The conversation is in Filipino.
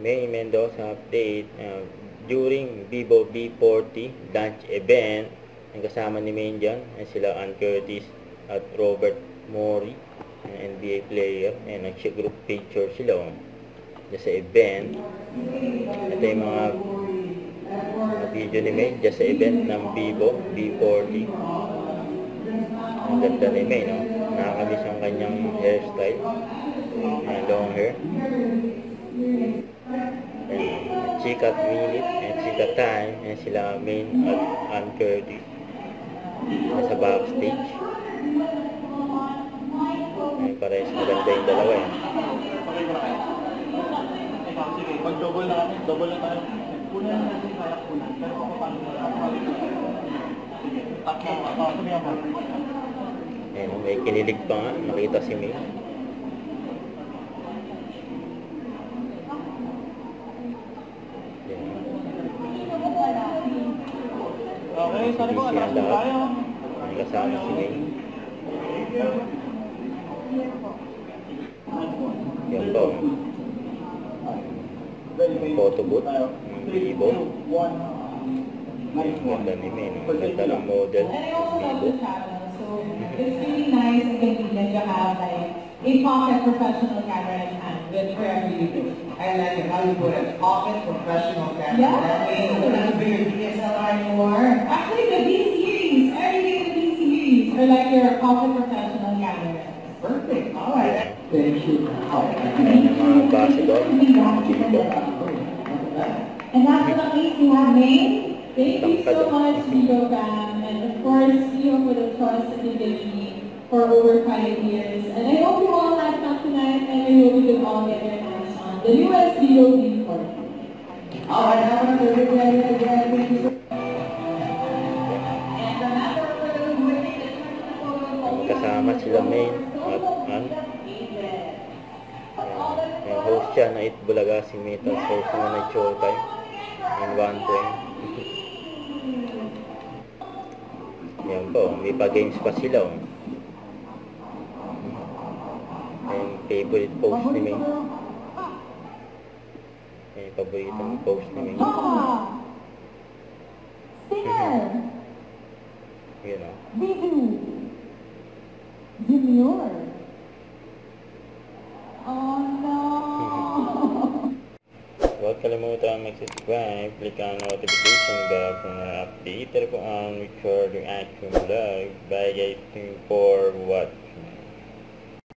May Mendoza update during Vivo V40 launch event. Ang kasama ni Main dyan ay sila Ann Curtis at Robert Morey, NBA player. Nag-group picture sila sa event. Ito yung mga video ni May dyan sa event ng Vivo V40. Ang ganda ni May, no? Nakakamiss ang kanyang hairstyle. Long hair. Chika minute and chika time. And sila Main at Ann Curtis nasa backstage. Ay, parehas maganda yung dalawa eh. Sige, pag-double na kami, double na tayo. Punan na natin kaya punan. Pero kung paano na sabihan mo. Ayun, may kinilig pa nga. Nakita si May. Okay, sorry po, atras na tayo. May kasama si May. Yan po. Ang photo booth ng Vivo. Ang ganda ni May, no? Ang ganda ng model ng Vivo. It's really nice and convenient to have like a pocket professional camera in hand with wherever you go. I like it how you put it. Pocket professional camera. Yeah. That way you don't have to bring your DSLR anymore. Actually, the B series, everything in the B series are like your pocket professional camera. Perfect. All right. Thank you. Ayan ang mga basketball ng Vivo. And last but not least, we have May. Thank you so much, Vivo fam, and of course, Vivo for the trust that you gave me for over 5 years. And I hope you all had fun tonight, and I hope you can all get your hands on the newest Vivo V40. All right. Have another good day again. Thank you. And remember, for those who are in the Ang kasama sila Main at Ann. Yung host siya na Itbulaga si May. Tapos host na nag-showtime in 1:20. Yan po, may pa-games pa sila. Yung favorite post ni May. Yung paboritong post ni May. Singer! Yun o. Vivu! Junior! Oh no! Huwag kalimutan mag-subscribe, click ang notification bell kung na-update po ang record reaction vlog. Bye guys, for what?